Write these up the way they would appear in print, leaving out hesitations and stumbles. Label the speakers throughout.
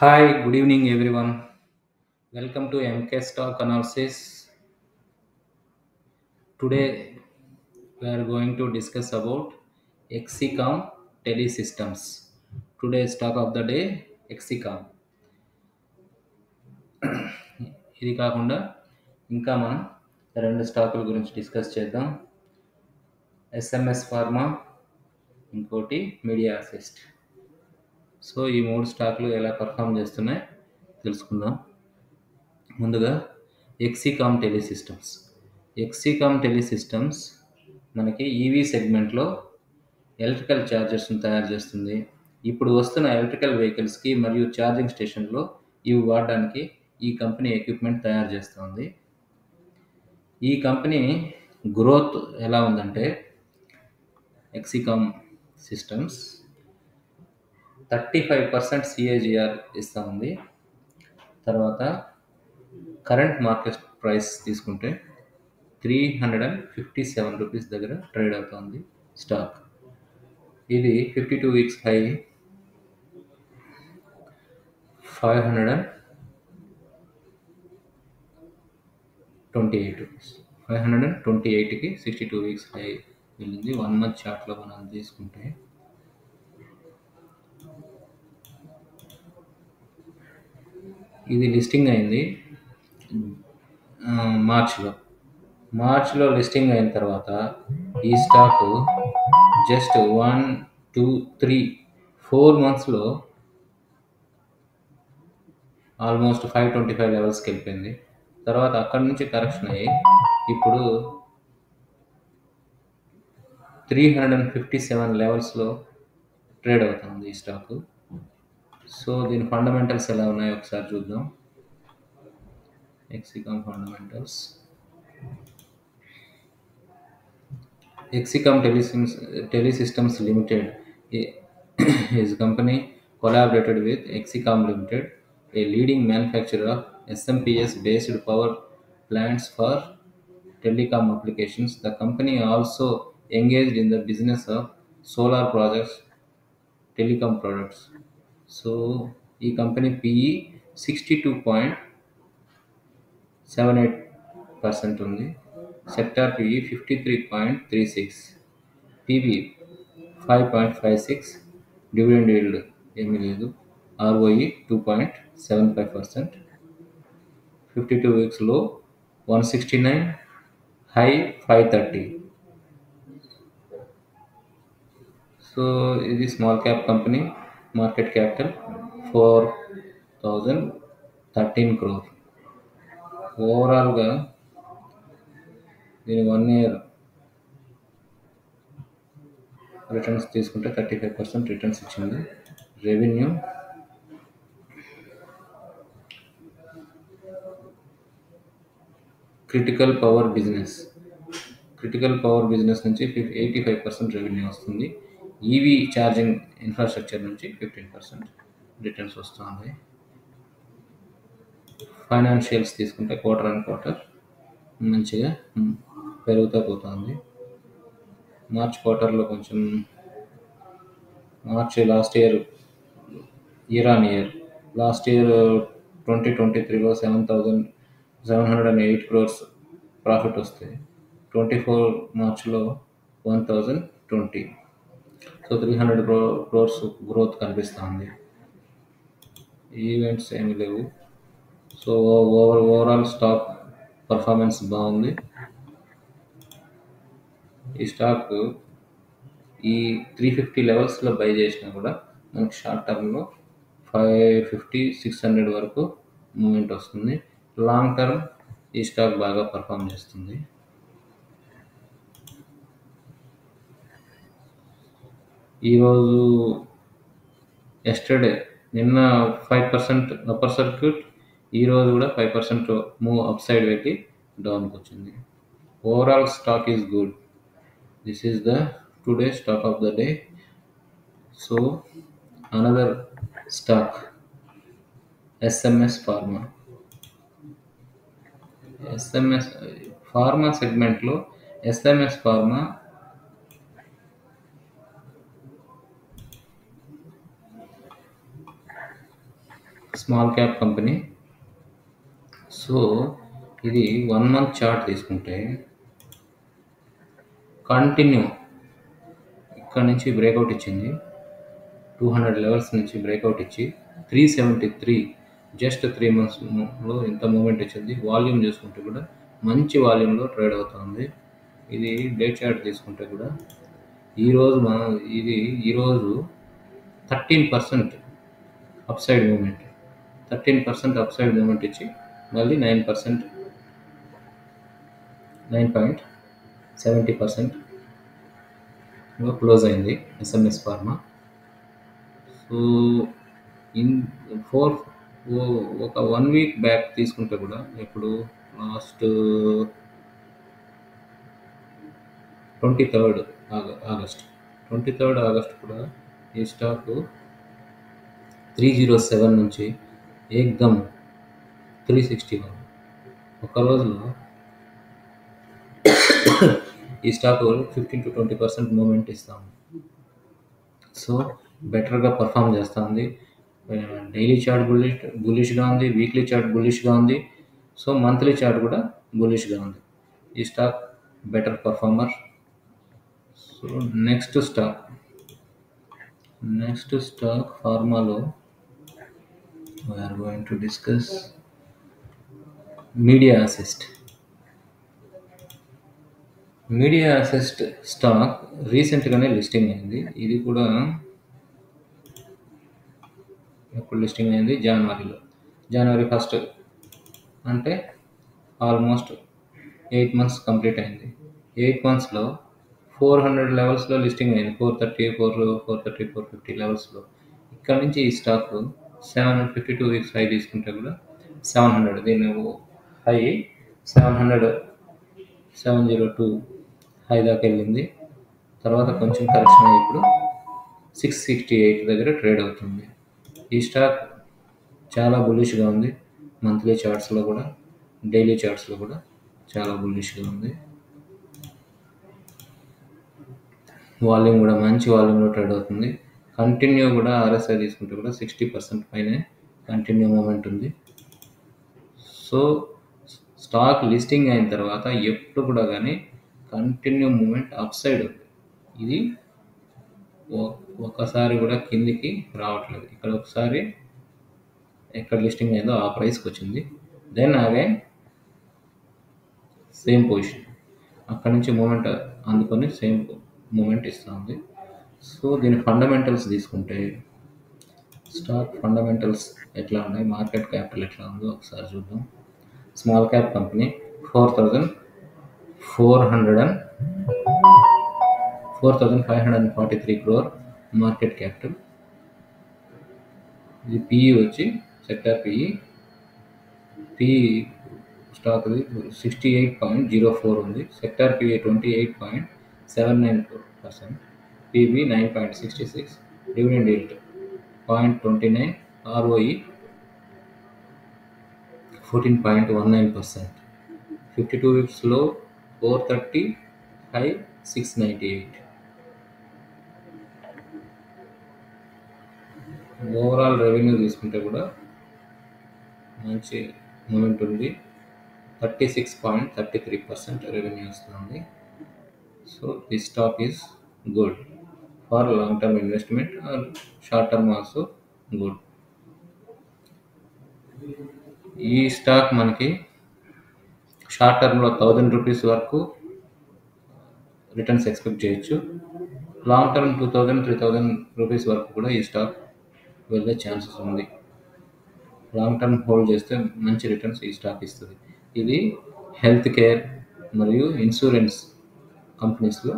Speaker 1: Hi, good evening everyone. Welcome to MK Stock Analysis. Today we are going to discuss about Exicom Telesystems. Today's stock of the day Exicom. ఇది కాకుండా ఇంకా మనం రెండు స్టాకుల గురించి discuss చేద్దాం. SMS pharma, ఇంకోటి media assist. So ఈ మూడు స్టాకులు ఎలా పర్ఫామ్ చేస్తున్నాయి తెలుసుకుందాం. ముందుగా ఎక్సికామ్ టెలిసిస్టమ్స్. ఎక్సికామ్ టెలిసిస్టమ్స్ మనకి ఈవీ సెగ్మెంట్లో ఎలక్ట్రికల్ ఛార్జర్స్ని తయారు చేస్తుంది. ఇప్పుడు వస్తున్న ఎలక్ట్రికల్ వెహికల్స్కి మరియు ఛార్జింగ్ స్టేషన్లో ఇవి వాడడానికి ఈ కంపెనీ ఎక్విప్మెంట్ తయారు చేస్తుంది. ఈ కంపెనీ గ్రోత్ ఎలా ఉందంటే ఎక్సికామ్ సిస్టమ్స్ 35% సిఏజిఆర్ ఇస్తూ ఉంది. తర్వాత కరెంట్ మార్కెట్ ప్రైస్ తీసుకుంటే 357 రూపీస్ దగ్గర ట్రేడ్ అవుతుంది స్టాక్. ఇది 52 వీక్స్ హై 528 రూపీస్. 528కి 62 వీక్స్ హై వెళ్ళింది. 1 మంత్ చార్ట్లో మనం తీసుకుంటే ఇది లిస్టింగ్ అయింది మార్చ్లో లిస్టింగ్ అయిన తర్వాత ఈ స్టాకు జస్ట్ 1, 2, 3, 4 మంత్స్లో ఆల్మోస్ట్ 525 లెవెల్స్కి వెళ్ళిపోయింది. తర్వాత అక్కడి నుంచి కరెక్షన్ అయ్యి ఇప్పుడు 357 లెవెల్స్లో ట్రేడ్ అవుతుంది ఈ స్టాకు. సో దీని ఫండమెంటల్స్ ఎలా ఉన్నాయో ఒకసారి చూద్దాం. Exicom fundamentals. Exicom Telesystems Limited is a company collaborated with Exicom Limited, a leading manufacturer of SMPS-based power plants for telecom applications. The company also engaged in the business of solar projects, telecom products. So, ఈ company PE 62.78% ఉంది. Sector PE 53.36, PB 5.56, dividend yield ఏమీ లేదు, ROE 2.75%, 52 weeks లో 169, high 530. So ఇది small cap company. Market capital 4013 crore. ఓవరాల్గా దీని 1 year returns తీసుకుంటే 35% returns ఇచ్చింది. రెవెన్యూ క్రిటికల్ పవర్ బిజినెస్ నుంచి 85% రెవెన్యూ వస్తుంది. ఈవీ ఛార్జింగ్ ఇన్ఫ్రాస్ట్రక్చర్ నుంచి 15% రిటర్న్స్ వస్తుంది. ఫైనాన్షియల్స్ తీసుకుంటే క్వార్టర్ అండ్ క్వార్టర్ మంచిగా పెరుగుతూ పోతుంది. మార్చ్ క్వార్టర్లో కొంచెం last year on year last year 2023లో 7,708 crores ప్రాఫిట్ వస్తే 24 మార్చ్లో 1,020. సో 300 crores గ్రోత్ కనిపిస్తుంది. ఈవెంట్స్ ఏమి లేవు. సో ఓవరాల్ స్టాక్ పర్ఫార్మెన్స్ బాగుంది. ఈ స్టాక్ ఈ 350 లెవెల్స్లో బై చేసినా కూడా మనకు షార్ట్ టర్మ్లో 550-600 వరకు మూమెంట్ వస్తుంది. లాంగ్ టర్మ్ ఈ స్టాక్ బాగా పర్ఫామ్ చేస్తుంది. ఈరోజు నిన్న 5% అప్పర్ సర్క్యూట్, ఈరోజు కూడా 5% మూవ్ అప్ సైడ్ పెట్టి డౌన్కి వచ్చింది. Overall stock is good. This is the today stock of the day. So another stock SMS pharma సెగ్మెంట్లో SMS pharma small cap company. So ఇది 1 మంత్ చార్ట్ తీసుకుంటే కంటిన్యూ ఇక్కడ నుంచి బ్రేక్అవుట్ ఇచ్చింది. 200 లెవెల్స్ నుంచి బ్రేక్అవుట్ ఇచ్చి 373 జస్ట్ 3 మంత్స్లో ఎంత మూమెంట్ ఇచ్చింది. వాల్యూమ్ చూసుకుంటే కూడా మంచి వాల్యూమ్లో ట్రేడ్ అవుతుంది. ఇది డే చార్ట్ తీసుకుంటే కూడా ఈరోజు 13% అప్సైడ్ మూమెంట్ 13% అప్సైడ్ మూమెంట్ ఇచ్చి మళ్ళీ 9.70% క్లోజ్ అయింది ఎస్ఎంఎస్ ఫార్మా. సో ఒక 1 వీక్ బ్యాక్ తీసుకుంటే కూడా ఇప్పుడు లాస్ట్ 23rd ఆగస్ట్ కూడా ఈ స్టాక్ 307 నుంచి ఏకదమ్ 361 ఒక రోజులో ఈ స్టాక్ 15-20% మూమెంట్ ఇస్తాము. సో బెటర్గా పర్ఫామ్ చేస్తుంది. డైలీ చార్ట్ బులిష్గా ఉంది, వీక్లీ చార్ట్ బులిష్గా ఉంది. సో మంత్లీ చార్ట్ కూడా బులిష్గా ఉంది. ఈ stock better performer. So next stock ఫార్మాలో we're going to discuss media assist stock రీసెంట్గానే లిస్టింగ్ అయింది. ఇది కూడా ఎప్పుడు లిస్టింగ్ అయింది? జనవరి 1 అంటే ఆల్మోస్ట్ 8 months కంప్లీట్ అయింది. 8 monthsలో 400 లెవెల్స్లో లిస్టింగ్ అయింది. 430, 450 లెవెల్స్లో. ఇక్కడ నుంచి ఈ స్టాక్ 752 వీక్స్ హై తీసుకుంటే కూడా 700, దీని హై 702 హై దాకా వెళ్ళింది. తర్వాత కొంచెం కరెక్షన్ అయ్యి ఇప్పుడు 668 దగ్గర ట్రేడ్ అవుతుంది. ఈ స్టాక్ చాలా బులిష్గా ఉంది. మంత్లీ చార్ట్స్లో కూడా డైలీ చార్ట్స్లో కూడా చాలా బులిష్గా ఉంది. వాల్యూమ్ కూడా మంచి వాల్యూమ్లో ట్రేడ్ అవుతుంది. కంటిన్యూ కూడా ఆర్ఎస్ఐ తీసుకుంటే కూడా 60% పైనే కంటిన్యూ మూమెంట్ ఉంది. సో స్టాక్ లిస్టింగ్ అయిన తర్వాత ఎప్పుడు కూడా కానీ కంటిన్యూ మూమెంట్ అప్ సైడ్ ఉంది. ఇది ఒకసారి కూడా కిందికి రావట్లేదు. ఇక్కడ ఒకసారి ఎక్కడ లిస్టింగ్ అయిందో ఆ ప్రైస్కి వచ్చింది. దెన్ అగైన్ సేమ్ పొజిషన్, అక్కడ నుంచి మూమెంట్ అందుకొని సేమ్ మూమెంట్ ఇస్తుంది. సో దీని ఫండమెంటల్స్ తీసుకుంటే స్టాక్ ఫండమెంటల్స్ ఎట్లా ఉన్నాయి, మార్కెట్ క్యాపిటల్ ఎట్లా ఉందో ఒకసారి చూద్దాం. Small cap company 4,543 crore market capital. ఇది పిఈ వచ్చి సెక్టార్ పిఈ స్టాక్ 68.04 ఉంది. Sector PE 28.79%, PB 9.66, dividend yield 0.29, ROE 14.19%. 52 weeks low 430, high 698. Overall revenue తీసుకుంటే కూడా మంచి మూమెంట్ ఉంది. 36.33% రెవెన్యూ వస్తుంది. So this stock is good for long term investment or short term also good. ఈ stock మనకి short టర్మ్లో 1000 rupees వరకు రిటర్న్స్ ఎక్స్పెక్ట్ చేయొచ్చు. లాంగ్ టర్మ్ 2000-3000 rupees వరకు కూడా ఈ స్టాక్ వెళ్ళే ఛాన్సెస్ ఉంది. లాంగ్ టర్మ్ హోల్డ్ చేస్తే మంచి రిటర్న్స్ ఈ స్టాక్ ఇస్తుంది. ఇది హెల్త్ కేర్ మరియు ఇన్సూరెన్స్ కంపెనీస్లో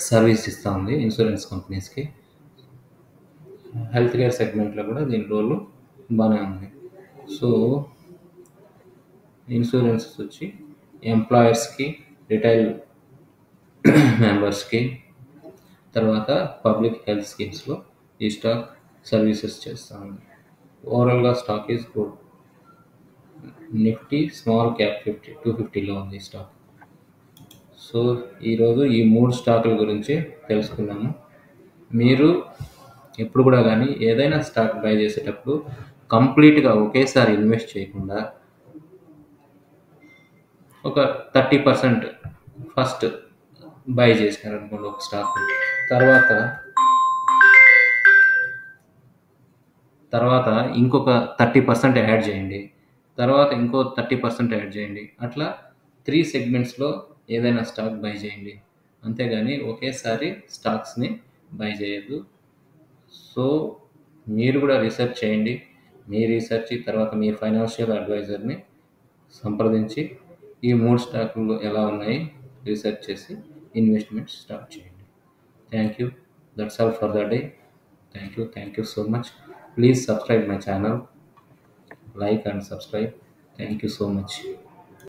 Speaker 1: సర్వీస్ ఇస్తూ ఉంది. ఇన్సూరెన్స్ కంపెనీస్కి హెల్త్ కేర్ సెగ్మెంట్లో కూడా దీని రోల్ బాగానే ఉంది. సో ఇన్సూరెన్సెస్ వచ్చి ఎంప్లాయర్స్కి, రిటైల్ మెంబర్స్కి, తర్వాత పబ్లిక్ హెల్త్ స్కీమ్స్లో ఈ స్టాక్ సర్వీసెస్ చేస్తూ ఉంది. ఓవరాల్గా stock is good. Nifty small cap 250లో ఉంది ఈ స్టాక్. సో ఈరోజు ఈ 3 స్టాకుల గురించి తెలుసుకున్నాము. మీరు ఎప్పుడు కూడా కానీ ఏదైనా స్టాక్ బై చేసేటప్పుడు కంప్లీట్గా ఒకేసారి ఇన్వెస్ట్ చేయకుండా ఒక 30% ఫస్ట్ బై చేసినారనుకోండి ఒక స్టాక్, తర్వాత తర్వాత ఇంకొక 30% యాడ్ చేయండి, తర్వాత ఇంకో 30% యాడ్ చేయండి. అట్లా 3 సెగ్మెంట్స్లో ఏదైనా స్టాక్ బై చేయండి. అంతేగాని ఒకేసారి స్టాక్స్ని బై చేయొద్దు. సో మీరు కూడా రీసెర్చ్ చేయండి. మీ రీసెర్చ్ తర్వాత మీ ఫైనాన్షియల్ అడ్వైజర్ని సంప్రదించి ఈ 3 స్టాకులు ఎలా ఉన్నాయి రీసెర్చ్ చేసి ఇన్వెస్ట్మెంట్ స్టార్ట్ చేయండి. Thank you. That's all for the day. Thank you so much. Please subscribe my channel, like and subscribe. Thank you so much.